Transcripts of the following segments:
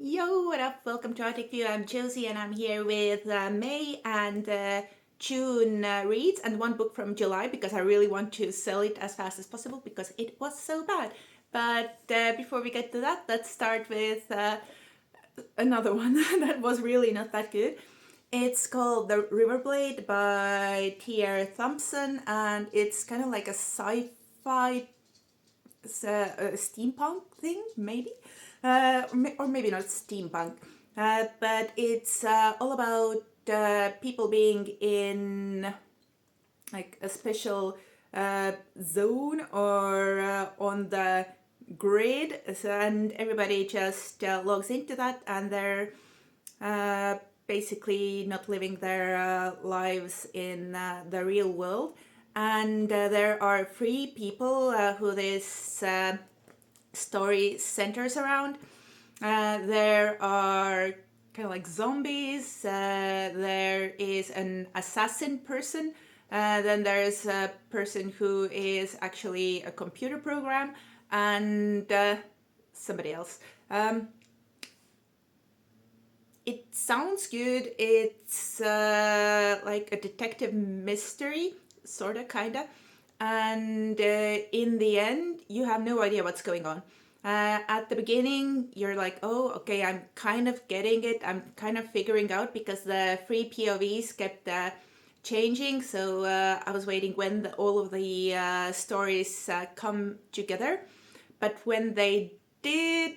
Yo, what up? Welcome to Arctic View. I'm Josie and I'm here with May and June reads and one book from July because I really want to sell it as fast as possible because it was so bad. But before we get to that, let's start with another one that was really not that good. It's called The Riverblade by T.R. Thompson and it's kind of like a sci-fi a steampunk thing, maybe, or maybe not steampunk, but it's all about people being in like a special zone or on the grid, and everybody just logs into that, and they're basically not living their lives in the real world. And there are three people who this story centers around. There are kind of like zombies. There is an assassin person. Then there's a person who is actually a computer program, and somebody else. It sounds good. It's like a detective mystery, sort of, kind of. And in the end, you have no idea what's going on. At the beginning, you're like, oh, okay, I'm kind of getting it. I'm kind of figuring out because the three POVs kept changing. So I was waiting when all of the stories come together. But when they did,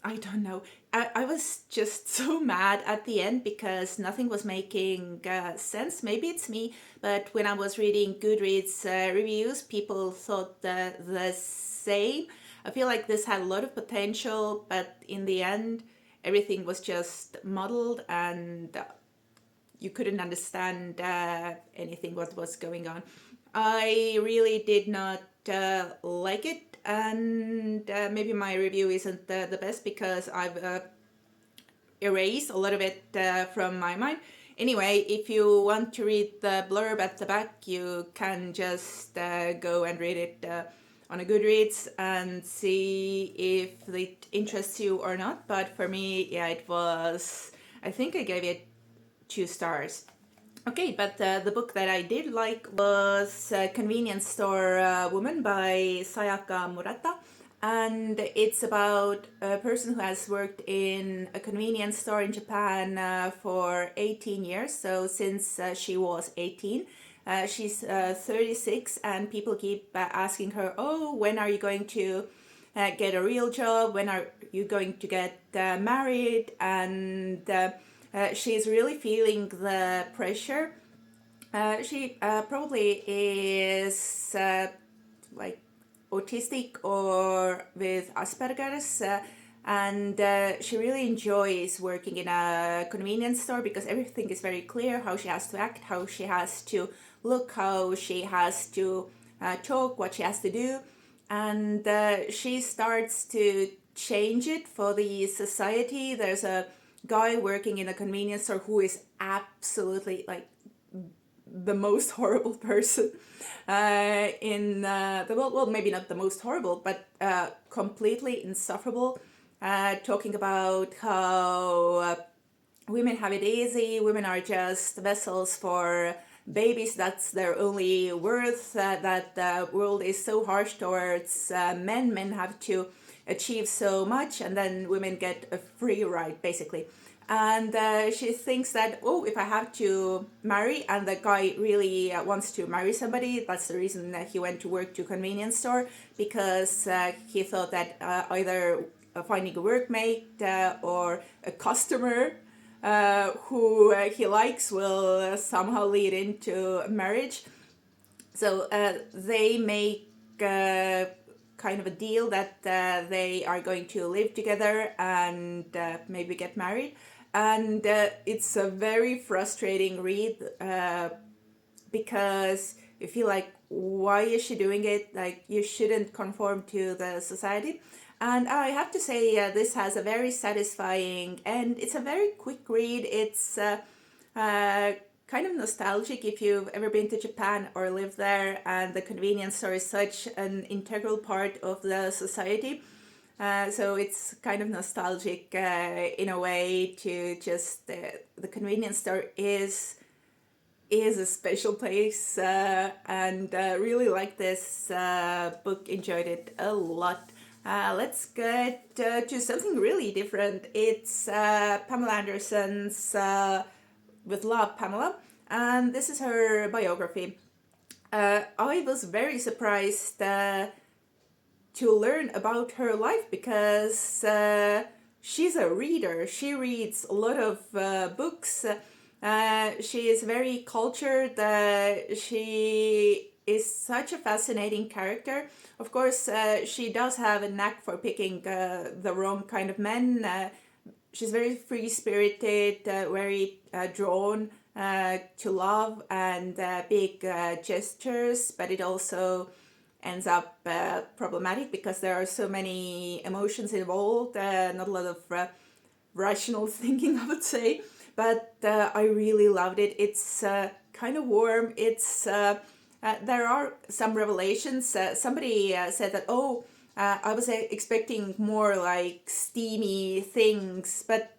I don't know. I was just so mad at the end because nothing was making sense. Maybe it's me, but when I was reading Goodreads reviews, people thought the same. I feel like this had a lot of potential, but in the end, everything was just muddled and you couldn't understand anything what was going on. I really did not like it, and maybe my review isn't the best because I've erased a lot of it from my mind. Anyway, if you want to read the blurb at the back, you can just go and read it on a Goodreads and see if it interests you or not. But for me, yeah, it was, I think I gave it 2 stars. Okay, but the book that I did like was Convenience Store Woman by Sayaka Murata. And it's about a person who has worked in a convenience store in Japan for 18 years. So since she was 18, she's 36, and people keep asking her, oh, when are you going to get a real job? When are you going to get married? And she's really feeling the pressure. She probably is like autistic or with Asperger's, and she really enjoys working in a convenience store because everything is very clear: how she has to act, how she has to look, how she has to talk, what she has to do, and she starts to change it for the society. There's a guy working in a convenience store who is absolutely like the most horrible person in the world. Well, maybe not the most horrible, but completely insufferable. Talking about how women have it easy, women are just vessels for babies, that's their only worth, that the world is so harsh towards men have to achieve so much, and then women get a free ride, basically. And she thinks that, oh, if I have to marry, and the guy really wants to marry somebody, that's the reason that he went to work to a convenience store, because he thought that either finding a workmate or a customer who he likes will somehow lead into marriage. So they make kind of a deal that they are going to live together and maybe get married. And it's a very frustrating read because you feel like, why is she doing it? Like, you shouldn't conform to the society. And I have to say, this has a very satisfying end. It's a very quick read. It's kind of nostalgic if you've ever been to Japan or lived there, and the convenience store is such an integral part of the society. So it's kind of nostalgic in a way to just the convenience store is a special place, and really like this book, enjoyed it a lot. Let's get to something really different. It's Pamela Anderson's With Love, Pamela, and this is her biography. I was very surprised to learn about her life because she's a reader. She reads a lot of books. She is very cultured. She is such a fascinating character. Of course, she does have a knack for picking the wrong kind of men. She's very free spirited, very drawn to love and big gestures, but it also ends up problematic because there are so many emotions involved, not a lot of rational thinking, I would say. But I really loved it. It's kind of warm. There are some revelations. Somebody said that, oh, I was expecting more like steamy things, but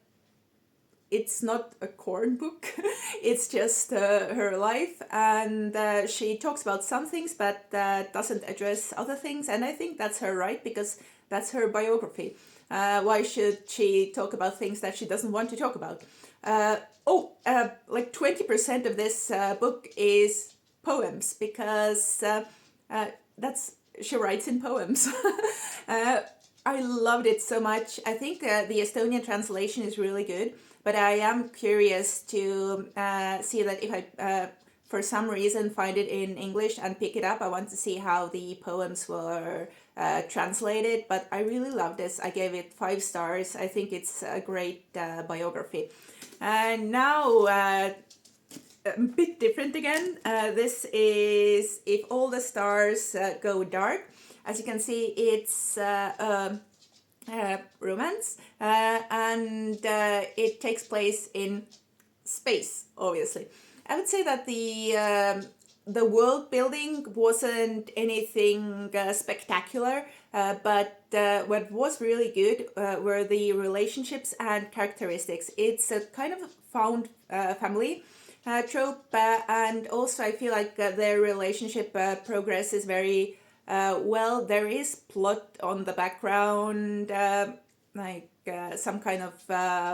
it's not a corn book. It's just her life, and she talks about some things, but doesn't address other things. And I think that's her right, because that's her biography. Why should she talk about things that she doesn't want to talk about? Like 20% of this book is poems, because that's she writes in poems. I loved it so much. I think the Estonian translation is really good, but I am curious to see that if I, for some reason, find it in English and pick it up. I want to see how the poems were translated, but I really love this. I gave it 5 stars. I think it's a great biography. And now, a bit different again. This is If All the Stars Go Dark. As you can see, it's romance, and it takes place in space, obviously. I would say that the world building wasn't anything spectacular, but what was really good were the relationships and characteristics. It's a kind of found family trope, and also I feel like their relationship progress is very well. There is plot on the background, some kind of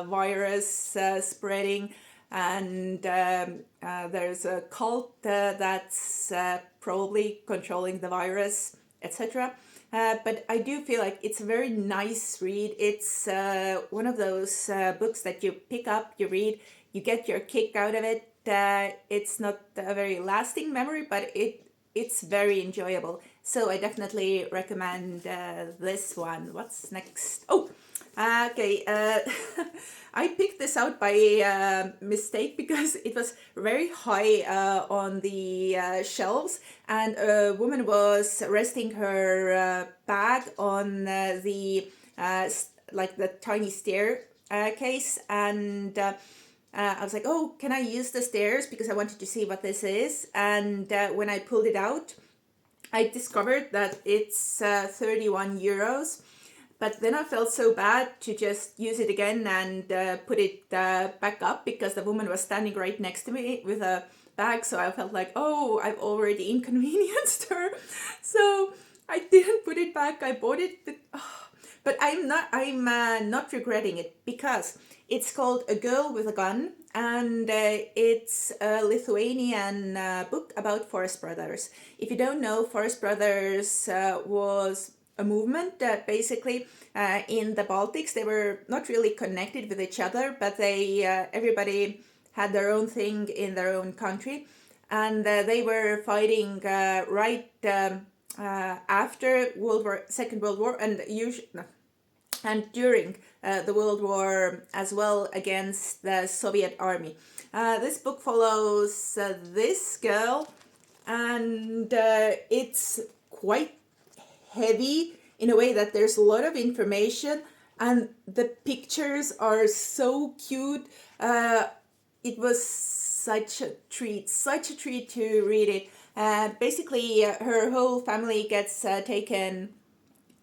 virus spreading, and there's a cult that's probably controlling the virus, etc. But I do feel like it's a very nice read. It's one of those books that you pick up, you read, you get your kick out of it. It's not a very lasting memory, but it's very enjoyable. So I definitely recommend this one. What's next? Oh, okay. I picked this out by mistake because it was very high on the shelves, and a woman was resting her bag on like the tiny staircase, and I was like, oh, can I use the stairs? Because I wanted to see what this is. And when I pulled it out, I discovered that it's 31 euros. But then I felt so bad to just use it again and put it back up, because the woman was standing right next to me with a bag. So I felt like, oh, I've already inconvenienced her. So I didn't put it back. I bought it, but I'm not regretting it, because it's called A Girl with a Gun, and it's a Lithuanian book about Forest Brothers. If you don't know, Forest Brothers was a movement that basically in the Baltics, they were not really connected with each other, but they everybody had their own thing in their own country, and they were fighting right after Second World War, and during the World War as well, against the Soviet army. This book follows this girl, and it's quite heavy in a way that there's a lot of information, and the pictures are so cute. It was such a treat to read it. Basically, her whole family gets taken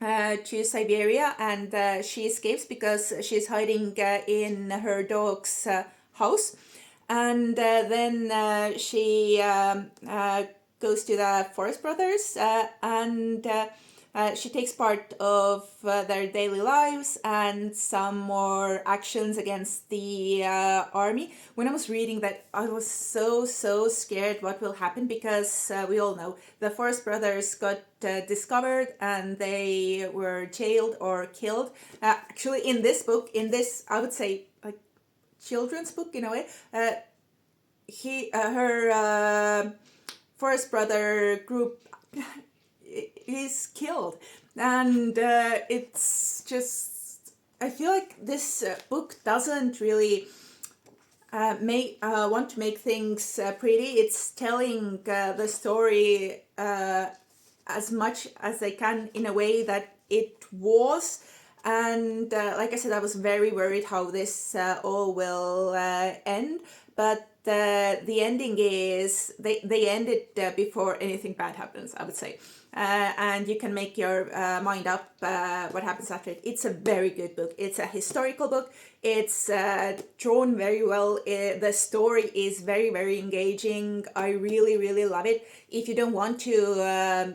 to Siberia, and she escapes because she's hiding in her dog's house. And then she goes to the Forest Brothers, and she takes part of their daily lives and some more actions against the army. When I was reading that, I was so scared what will happen, because we all know the Forest Brothers got discovered and they were jailed or killed. Actually, in this book, in this, I would say, like, children's book in a way, her Forest Brother group is killed, and it's just, I feel like this book doesn't really make want to make things pretty. It's telling the story as much as they can in a way that it was. And like I said, I was very worried how this all will end, but the ending is they end it before anything bad happens, I would say. And you can make your mind up what happens after it. It's a very good book. It's a historical book. It's drawn very well. The story is very engaging. I really love it. If you don't want to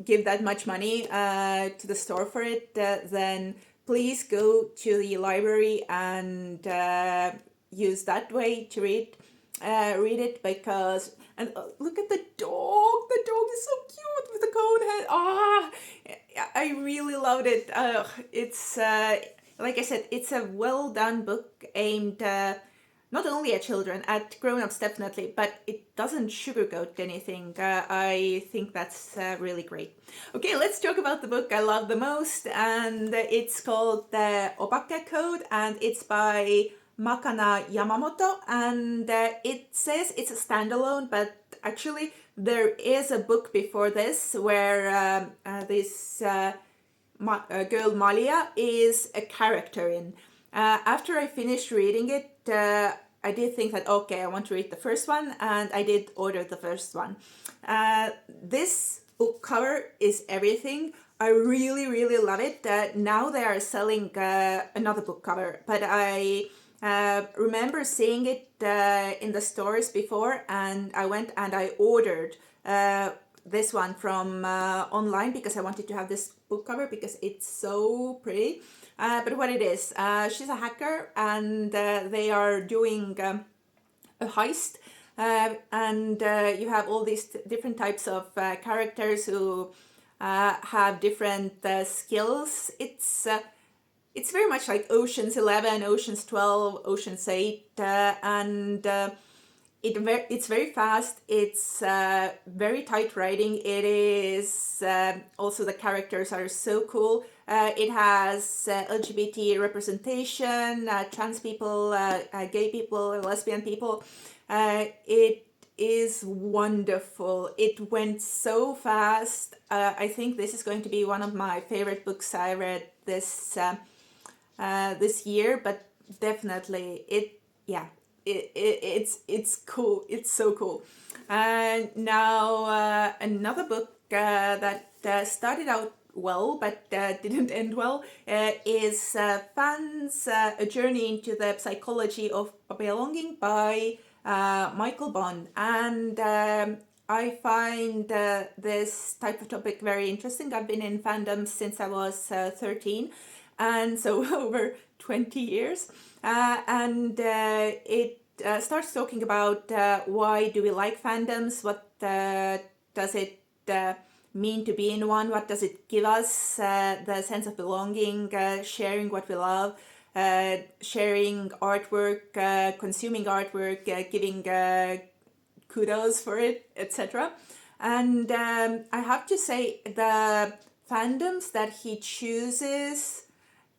give that much money to the store for it, then please go to the library and use that way to read it, because, and look at the dog. The dog is so cute with the cone head. I really loved it. It's like I said, it's a well done book aimed not only at children, at grown-ups definitely, but it doesn't sugarcoat anything. I think that's really great. Okay, let's talk about the book I love the most, and it's called the Obake Code, and it's by Makana Yamamoto, and it says it's a standalone, but actually there is a book before this where this girl Malia is a character in. After I finished reading it, I did think that, okay, I want to read the first one, and I did order the first one. This book cover is everything. I really love it. Now they are selling another book cover, but I remember seeing it in the stores before, and I went and I ordered this one from online, because I wanted to have this book cover because it's so pretty. But what it is, she's a hacker, and they are doing a heist, and you have all these different types of characters who have different skills. It's very much like Ocean's 11, Ocean's 12, Ocean's 8, and it's very fast. It's very tight writing. It is also, the characters are so cool. It has LGBT representation, trans people, gay people, lesbian people. It is wonderful. It went so fast. I think this is going to be one of my favorite books I read this year. But definitely, it's cool. It's so cool. And now another book that started out well but didn't end well is Fans, A Journey into the Psychology of Belonging by Michael Bond. And I find this type of topic very interesting. I've been in fandom since I was 13, and so over 20 years. And it starts talking about why do we like fandoms, what does it mean to be in one, what does it give us, the sense of belonging, sharing what we love, sharing artwork, consuming artwork, giving kudos for it, etc. And I have to say, the fandoms that he chooses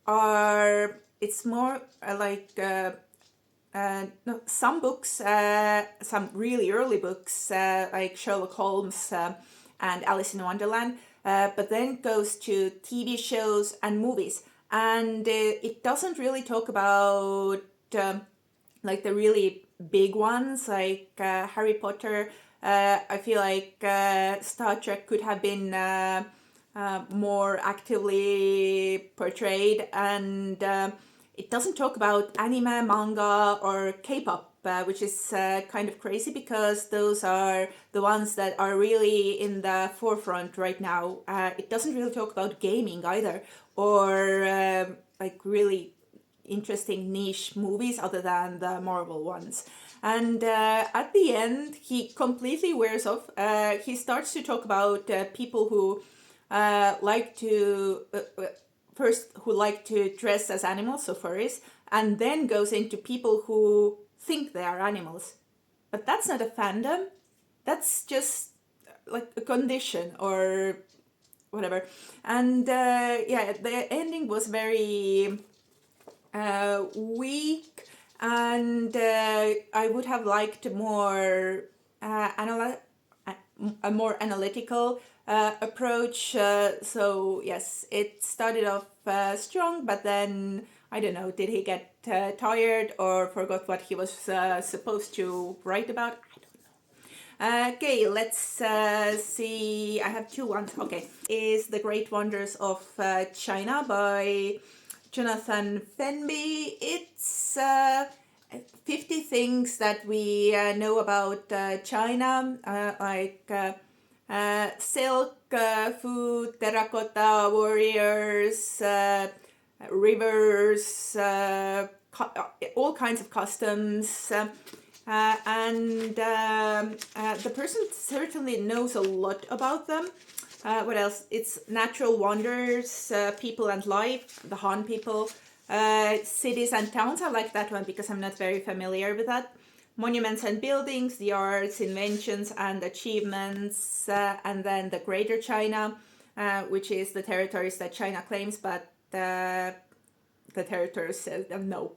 are, it's more like no, some books, some really early books like Sherlock Holmes and Alice in Wonderland, but then goes to TV shows and movies, and it doesn't really talk about like the really big ones like Harry Potter. I feel like Star Trek could have been more actively portrayed, and it doesn't talk about anime, manga, or K-pop, which is kind of crazy because those are the ones that are really in the forefront right now. It doesn't really talk about gaming either, or like really interesting niche movies other than the Marvel ones. And at the end, he completely wears off. He starts to talk about people who like to first who like to dress as animals, so furries, and then goes into people who think they are animals. But that's not a fandom. That's just like a condition or whatever. And yeah, the ending was very weak, and I would have liked more a more analytical approach. So yes, it started off strong, but then I don't know, did he get tired or forgot what he was supposed to write about? I don't know. Okay, let's see. I have two ones. Okay, is The Great Wonders of China by Jonathan Fenby. It's 50 things that we know about China, like silk, food, terracotta warriors, rivers, all kinds of customs. And the person certainly knows a lot about them. What else? It's natural wonders, people and life, the Han people, cities and towns. I like that one because I'm not very familiar with that. Monuments and buildings, the arts, inventions and achievements, and then the Greater China, which is the territories that China claims, but the territories says no.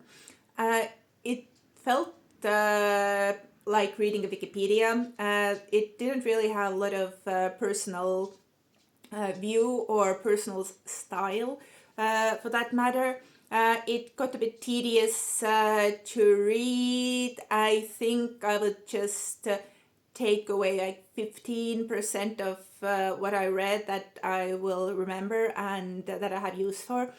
It felt like reading a Wikipedia. It didn't really have a lot of personal view or personal style for that matter. It got a bit tedious to read. I think I would just take away like 15% of what I read that I will remember and that I had use for.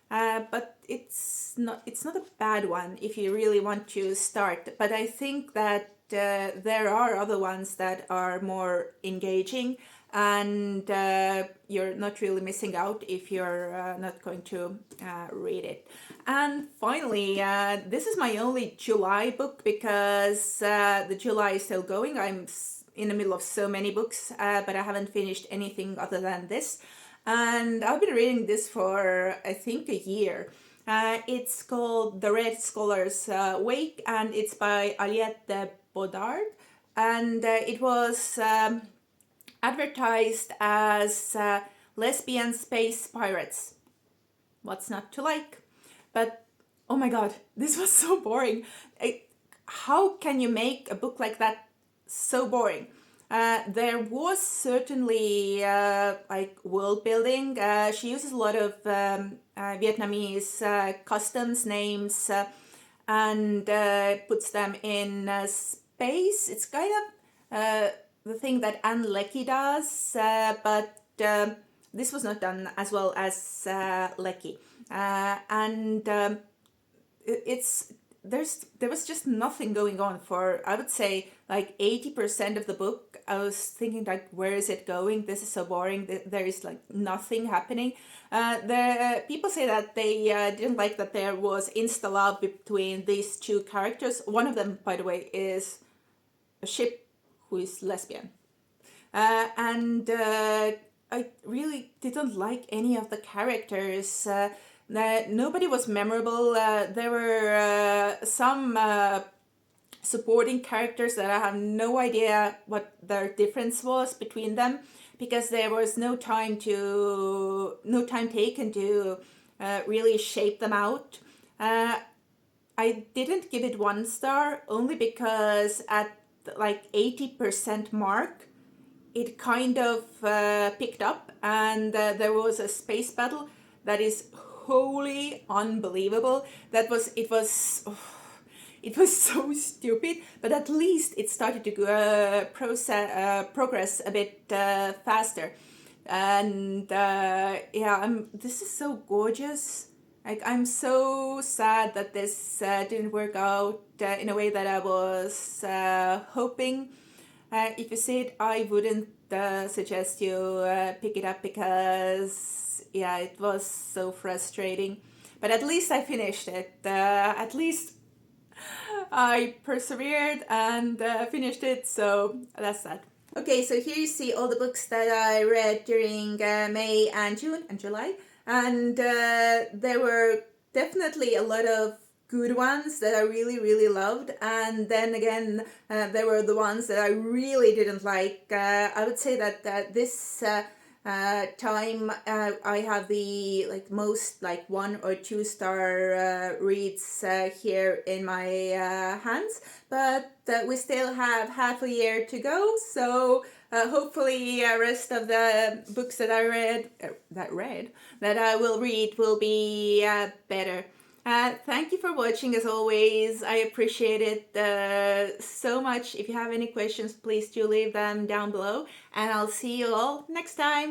But it's not a bad one if you really want to start. But I think that there are other ones that are more engaging, and you're not really missing out if you're not going to read it. And finally, this is my only July book because the July is still going. I'm in the middle of so many books, but I haven't finished anything other than this. And I've been reading this for, I think, a year. It's called The Red Scholar's Wake, and it's by Aliette Bodard. And it was advertised as lesbian space pirates. What's not to like? But oh my god, this was so boring. How can you make a book like that so boring? There was certainly like world building. She uses a lot of Vietnamese customs names and puts them in space. It's kind of the thing that Anne Leckie does, but this was not done as well as Leckie. And it's there was just nothing going on for, I would say, like 80% of the book. I was thinking like, where is it going? This is so boring. There is like nothing happening. The people say that they didn't like that there was insta love between these two characters. One of them, by the way, is a ship who is lesbian. And I really didn't like any of the characters. Nobody was memorable. There were some supporting characters that I have no idea what their difference was between them, because there was no time taken to really shape them out. I didn't give it 1 star only because at like 80% mark it kind of picked up, and there was a space battle that is wholly unbelievable. It was so stupid, but at least it started to progress a bit faster. And yeah, this is so gorgeous. Like, I'm so sad that this didn't work out in a way that I was hoping. If you see it, I wouldn't suggest you pick it up because, yeah, it was so frustrating. But at least I finished it. At least I persevered and finished it, so that's that. Okay, so here you see all the books that I read during May and June and July, and there were definitely a lot of good ones that I really, really loved, and then again, there were the ones that I really didn't like. I would say that this time I have the like most like 1 or 2 star reads here in my hands, but we still have half a year to go, so hopefully rest of the books that I that I will read will be better. Thank you for watching as always. I appreciate it so much. If you have any questions, please do leave them down below, and I'll see you all next time.